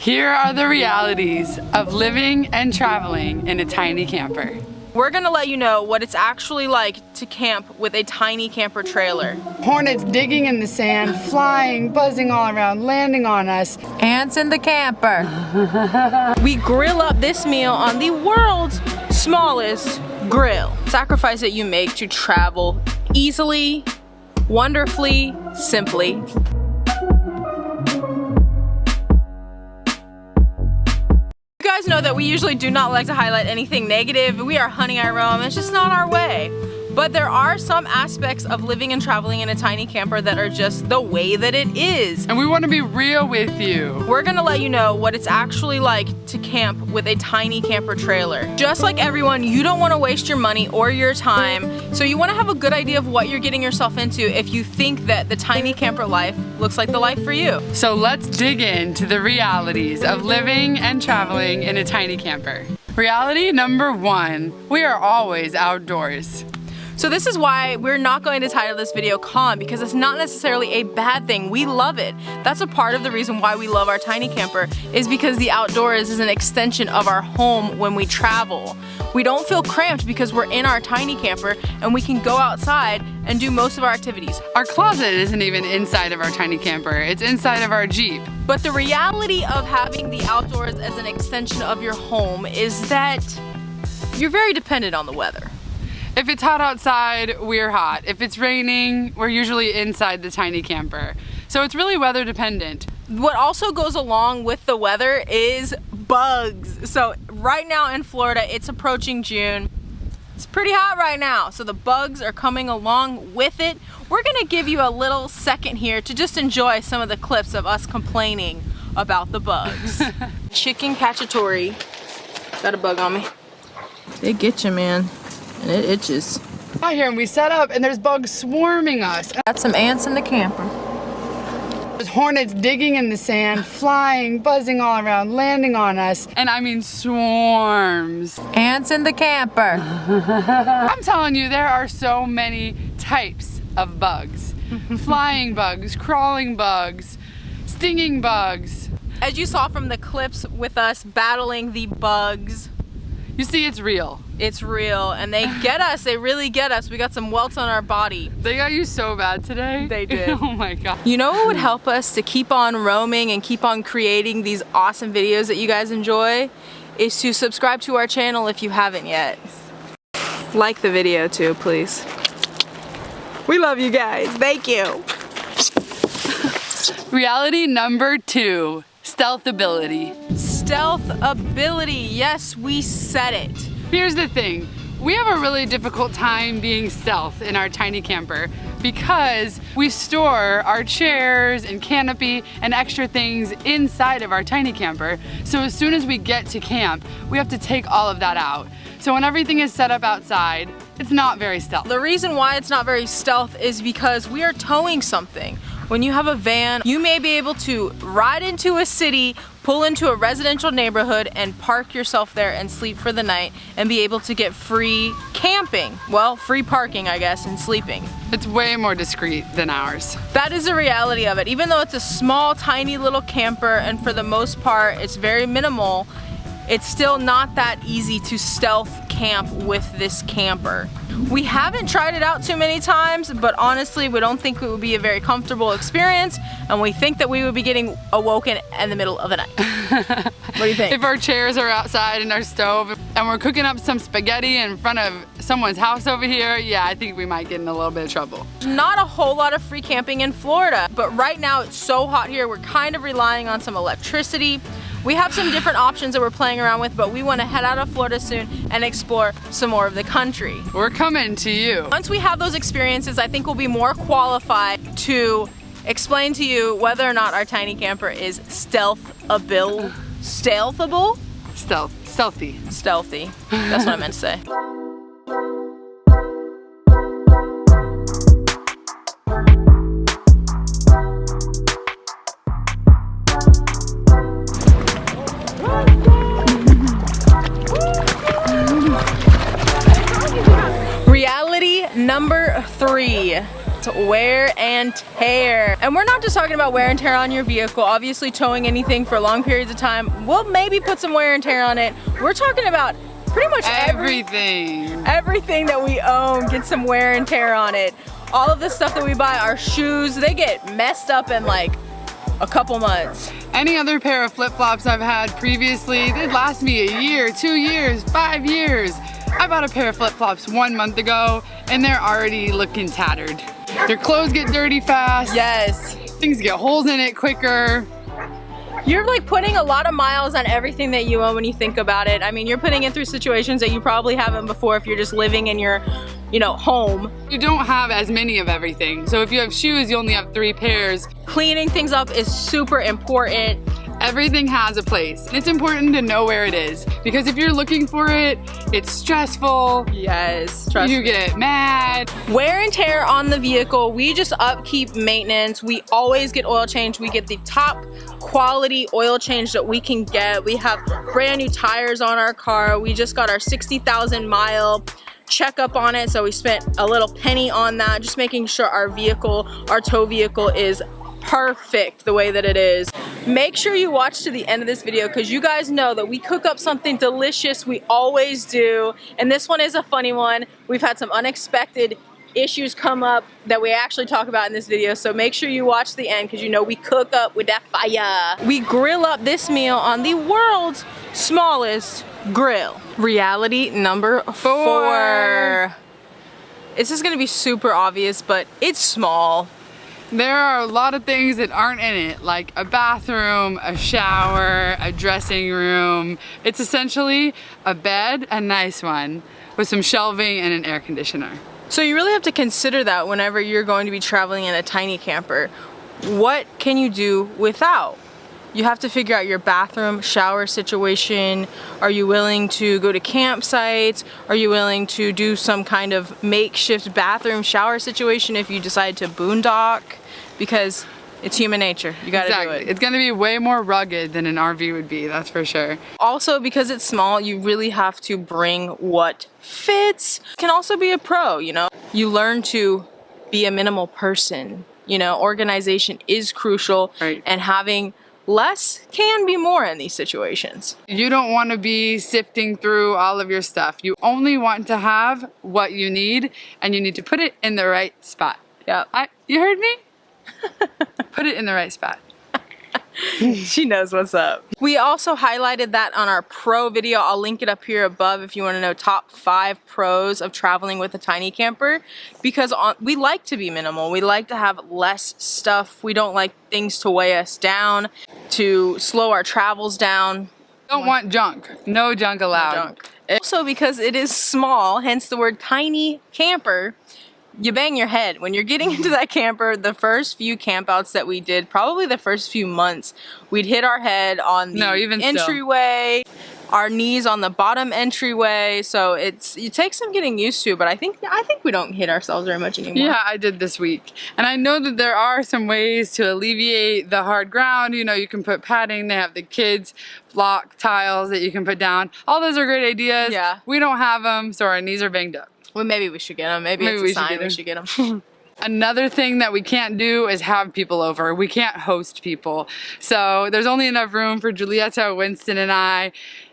Here are the realities of living and traveling in a tiny camper. We're gonna let you know what it's actually like to camp with a tiny camper trailer. Hornets digging in the sand, flying, buzzing all around, landing on us. Ants in the camper. We grill up this meal on the world's smallest grill. Sacrifice that you make to travel easily, wonderfully, simply. You guys know that we usually do not like to highlight anything negative. We are hunting our roam. It's just not our way. But there are some aspects of living and traveling in a tiny camper that are just the way that it is. And we want to be real with you. We're gonna let you know what it's actually like to camp with a tiny camper trailer. Just like everyone, you don't want to waste your money or your time, so you want to have a good idea of what you're getting yourself into if you think that the tiny camper life looks like the life for you. So let's dig into the realities of living and traveling in a tiny camper. Reality number 1, we are always outdoors. So this is why we're not going to title this video Calm, because it's not necessarily a bad thing. We love it. That's a part of the reason why we love our tiny camper, is because the outdoors is an extension of our home when we travel. We don't feel cramped because we're in our tiny camper and we can go outside and do most of our activities. Our closet isn't even inside of our tiny camper, it's inside of our Jeep. But the reality of having the outdoors as an extension of your home is that you're very dependent on the weather. If it's hot outside, we're hot. If it's raining, we're usually inside the tiny camper. So it's really weather dependent. What also goes along with the weather is bugs. So right now in Florida, it's approaching June. It's pretty hot right now, so the bugs are coming along with it. We're gonna give you a little second here to just enjoy some of the clips of us complaining about the bugs. Chicken cacciatore. Got a bug on me. They get you, man. And it itches. Out here and we set up and there's bugs swarming us. Got some ants in the camper. There's hornets digging in the sand, flying, buzzing all around, landing on us. And I mean swarms. Ants in the camper. I'm telling you, there are so many types of bugs. Flying bugs, crawling bugs, stinging bugs. As you saw from the clips with us battling the bugs, you see, it's real. It's real, and they get us. They really get us. We got some welts on our body. They got you so bad today. They did. Oh my God. You know what would help us to keep on roaming and keep on creating these awesome videos that you guys enjoy? Is to subscribe to our channel if you haven't yet. Like the video too, please. We love you guys. Thank you. Reality number 2, stealth ability. Stealth ability. Yes, we said it. Here's the thing, we have a really difficult time being stealth in our tiny camper because we store our chairs and canopy and extra things inside of our tiny camper. So as soon as we get to camp, we have to take all of that out. So when everything is set up outside, it's not very stealth. The reason why it's not very stealth is because we are towing something. When you have a van, you may be able to ride into a city, pull into a residential neighborhood, and park yourself there and sleep for the night and be able to get free camping. Well, free parking, I guess, and sleeping. It's way more discreet than ours. That is the reality of it. Even though it's a small, tiny little camper, and for the most part, it's very minimal, it's still not that easy to stealth camp with this camper. We haven't tried it out too many times, but honestly, we don't think it would be a very comfortable experience, and we think that we would be getting awoken in the middle of the night. What do you think? If our chairs are outside and our stove, and we're cooking up some spaghetti in front of someone's house over here, yeah, I think we might get in a little bit of trouble. Not a whole lot of free camping in Florida, but right now it's so hot here, we're kind of relying on some electricity. We have some different options that we're playing around with, but we want to head out of Florida soon and explore some more of the country. We're coming to you. Once we have those experiences, I think we'll be more qualified to explain to you whether or not our tiny camper is stealthable. Stealthable? Stealthy. Stealthy. That's what I meant to say. Reality number 3. It's wear and tear. And we're not just talking about wear and tear on your vehicle. Obviously, towing anything for long periods of time will maybe put some wear and tear on it. We're talking about pretty much everything. Everything that we own gets some wear and tear on it. All of the stuff that we buy, our shoes, they get messed up in like a couple months. Any other pair of flip-flops I've had previously, they'd last me a year, 2 years, 5 years. I bought a pair of flip-flops 1 month ago and they're already looking tattered. Your clothes get dirty fast. Yes. Things get holes in it quicker. You're like putting a lot of miles on everything that you own when you think about it. I mean, you're putting it through situations that you probably haven't before if you're just living in your, home. You don't have as many of everything. So if you have shoes, you only have 3 pairs. Cleaning things up is super important. Everything has a place. It's important to know where it is because if you're looking for it, it's stressful. Yes, trust You me. get mad. Wear and tear on the vehicle, we just upkeep maintenance. We always get oil change. We get the top quality oil change that we can get. We have brand new tires on our car. We just got our 60,000 mile checkup on it, so we spent a little penny on that, just making sure our tow vehicle is perfect the way that it is. Make sure you watch to the end of this video because you guys know that we cook up something delicious. We always do, and this one is a funny one. We've had some unexpected issues come up that we actually talk about in this video, so make sure you watch the end because we cook up with that fire. We grill up this meal on the world's smallest grill. Reality number 4. This is gonna be super obvious, but it's small. There are a lot of things that aren't in it, like a bathroom, a shower, a dressing room. It's essentially a bed, a nice one, with some shelving and an air conditioner. So you really have to consider that whenever you're going to be traveling in a tiny camper. What can you do without? You have to figure out your bathroom, shower situation. Are you willing to go to campsites? Are you willing to do some kind of makeshift bathroom shower situation if you decide to boondock? Because it's human nature, you gotta do it. It's gonna be way more rugged than an RV would be, that's for sure. Also, because it's small, you really have to bring what fits. You can also be a pro, You learn to be a minimal person. Organization is crucial, right. And having less can be more in these situations. You don't want to be sifting through all of your stuff. You only want to have what you need, and you need to put it in the right spot. Yeah. You heard me? Put it in the right spot. She knows what's up. We also highlighted that on our pro video. I'll link it up here above if you want to know top 5 pros of traveling with a tiny camper, because we like to be minimal. We like to have less stuff. We don't like things to weigh us down, to slow our travels down. Don't want junk. No junk allowed. No junk. Also, because it is small, hence the word tiny camper, you bang your head. When you're getting into that camper, the first few campouts that we did, probably the first few months, we'd hit our head on the entryway, our knees on the bottom entryway, so it takes some getting used to, but I think we don't hit ourselves very much anymore. Yeah, I did this week. And I know that there are some ways to alleviate the hard ground. You can put padding, they have the kids block tiles that you can put down. All those are great ideas. Yeah. We don't have them, so our knees are banged up. Well, maybe we should get them. Maybe it's a sign we should get them. Another thing that we can't do is have people over. We can't host people. So there's only enough room for Giulietta, Winston, and I.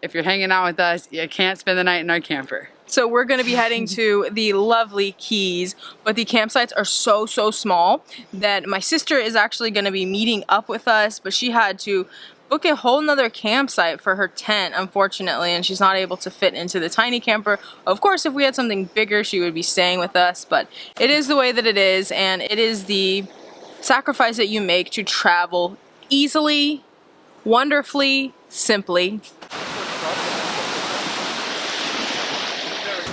If you're hanging out with us, you can't spend the night in our camper. So we're gonna be heading to the lovely Keys, but the campsites are so small that my sister is actually gonna be meeting up with us, but she had to book a whole nother campsite for her tent, unfortunately, and she's not able to fit into the tiny camper. Of course, if we had something bigger, she would be staying with us, but it is the way that it is, and it is the sacrifice that you make to travel easily, wonderfully, simply.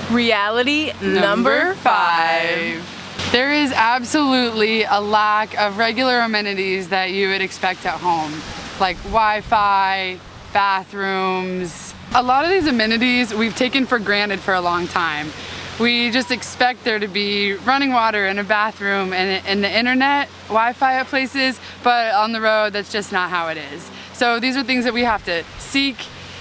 Reality number 5. There is absolutely a lack of regular amenities that you would expect at home, like Wi-Fi, bathrooms. A lot of these amenities we've taken for granted for a long time. We just expect there to be running water and a bathroom and the internet, Wi-Fi at places, but on the road, that's just not how it is. So these are things that we have to seek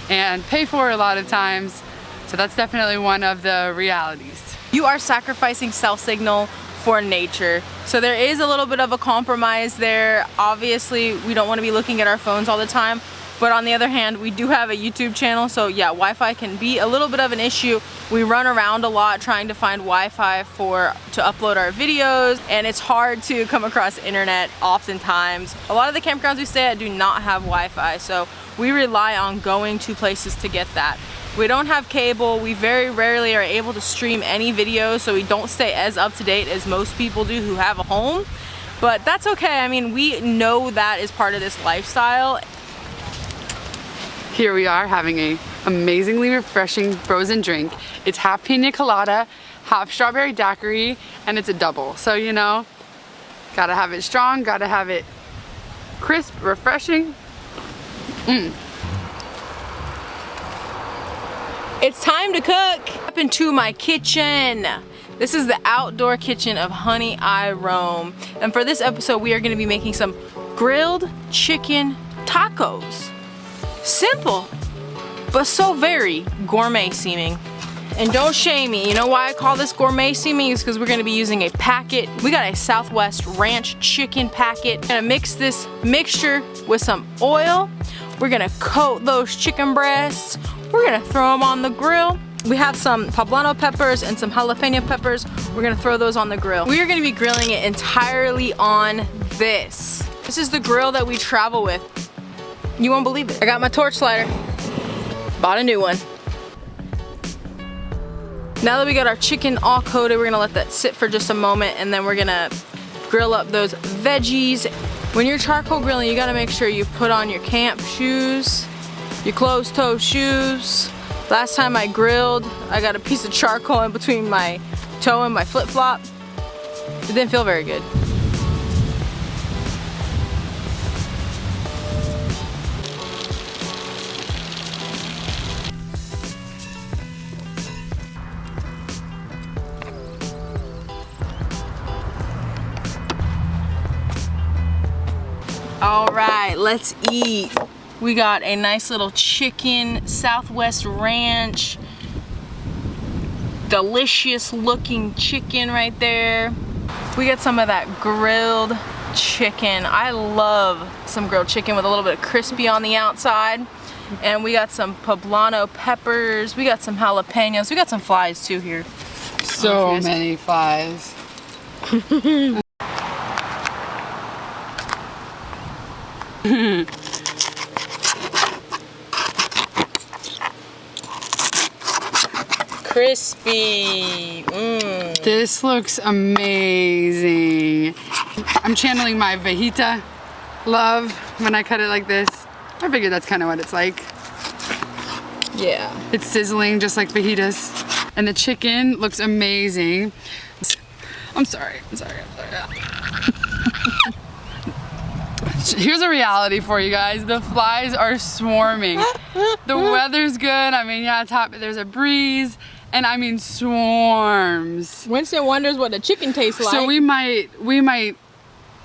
and pay for a lot of times. So that's definitely one of the realities. You are sacrificing cell signal for nature. So there is a little bit of a compromise there. Obviously, we don't want to be looking at our phones all the time, but on the other hand, we do have a YouTube channel, so yeah, Wi-Fi can be a little bit of an issue. We run around a lot trying to find Wi-Fi to upload our videos, and it's hard to come across internet oftentimes. A lot of the campgrounds we stay at do not have Wi-Fi, so we rely on going to places to get that. We don't have cable. We very rarely are able to stream any videos, so we don't stay as up to date as most people do who have a home. But that's okay. I mean, we know that is part of this lifestyle. Here we are having a amazingly refreshing frozen drink. It's half pina colada, half strawberry daiquiri, and it's a double. So, you know, gotta have it strong, gotta have it crisp, refreshing. It's time to cook. Up into my kitchen. This is the outdoor kitchen of Honey I Roam. And for this episode, we are gonna be making some grilled chicken tacos. Simple, but so very gourmet seeming. And don't shame me, you know why I call this gourmet seeming? Is because we're gonna be using a packet. We got a Southwest Ranch chicken packet. Gonna mix this mixture with some oil. We're gonna coat those chicken breasts. We're gonna throw them on the grill. We have some poblano peppers and some jalapeno peppers. We're gonna throw those on the grill. We are gonna be grilling it entirely on this. This is the grill that we travel with. You won't believe it. I got my torch lighter. Bought a new one. Now that we got our chicken all coated, we're gonna let that sit for just a moment, and then we're gonna grill up those veggies. When you're charcoal grilling, you gotta make sure you put on your camp shoes, your closed-toe shoes. Last time I grilled, I got a piece of charcoal in between my toe and my flip-flop. It didn't feel very good. All right, let's eat. We got a nice little chicken, Southwest Ranch. Delicious looking chicken right there. We got some of that grilled chicken. I love some grilled chicken with a little bit of crispy on the outside. And we got some poblano peppers. We got some jalapenos. We got some flies too here. So many flies. Crispy. This looks amazing. I'm channeling my fajita love when I cut it like this. I figured that's kind of what it's like. Yeah. It's sizzling just like fajitas. And the chicken looks amazing. I'm sorry. Here's a reality for you guys. The flies are swarming. The weather's good. I mean, yeah, there's a breeze. And I mean swarms. Winston wonders what the chicken tastes like. So we might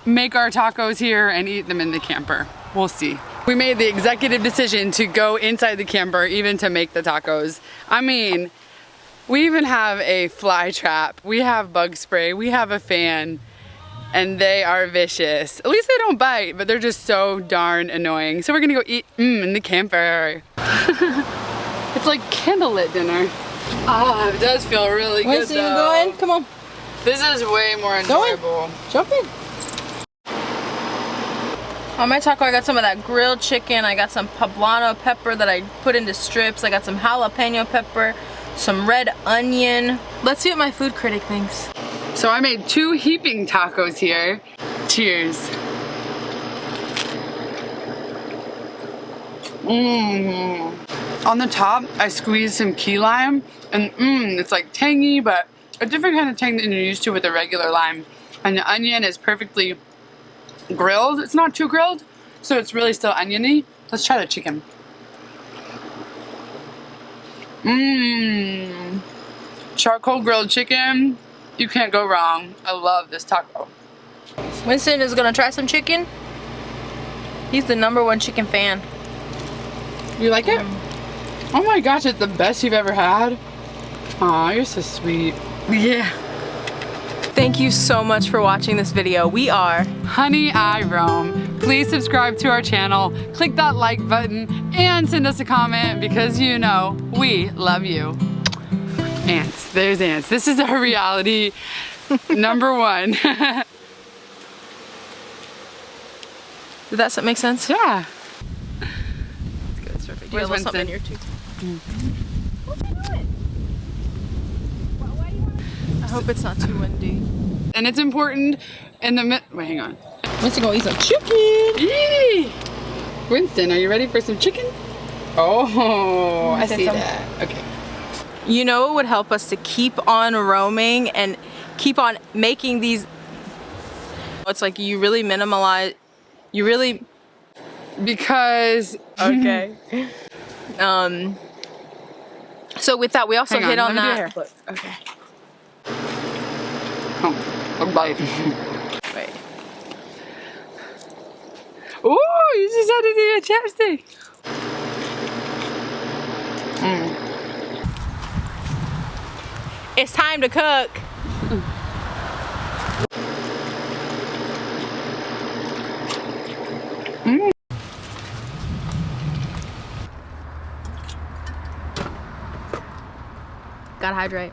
make our tacos here and eat them in the camper. We'll see. We made the executive decision to go inside the camper even to make the tacos. I mean, we even have a fly trap. We have bug spray. We have a fan. And they are vicious. At least they don't bite, but they're just so darn annoying. So we're gonna go eat in the camper. It's like candlelit dinner. Ah, it does feel really good though. You going? Come on. This is way more enjoyable. Jump in. On my taco, I got some of that grilled chicken. I got some poblano pepper that I put into strips. I got some jalapeno pepper, some red onion. Let's see what my food critic thinks. So I made 2 heaping tacos here. Cheers. On the top, I squeezed some key lime, and it's like tangy, but a different kind of tang than you're used to with a regular lime. And the onion is perfectly grilled. It's not too grilled, so it's really still oniony. Let's try the chicken. Charcoal grilled chicken. You can't go wrong. I love this taco. Winston is gonna try some chicken. He's the #1 chicken fan. You like it? Oh my gosh, it's the best you've ever had. Aw, you're so sweet. Yeah. Thank you so much for watching this video. We are Honey, I Roam. Please subscribe to our channel, click that like button, and send us a comment because you know we love you. Ants, there's ants. This is our reality number one. Did that make sense? Yeah. That's good. It's perfect. You Where's got a little something in Winston? here too. What's he doing? Why do you want to... I hope it's not too windy. And it's important in the wait, hang on. Winston gonna eat some chicken. Yee! Winston, are you ready for some chicken? Oh, I see that. Okay. You know what would help us to keep on roaming and keep on making these... It's like you really minimalize... You really... Because... Okay. So with that, we also Hang on, hit on let me do that. hair flip. Okay. Oh, bye. Wait. Ooh, you just had to do a chapstick. It's time to cook. Gotta hydrate.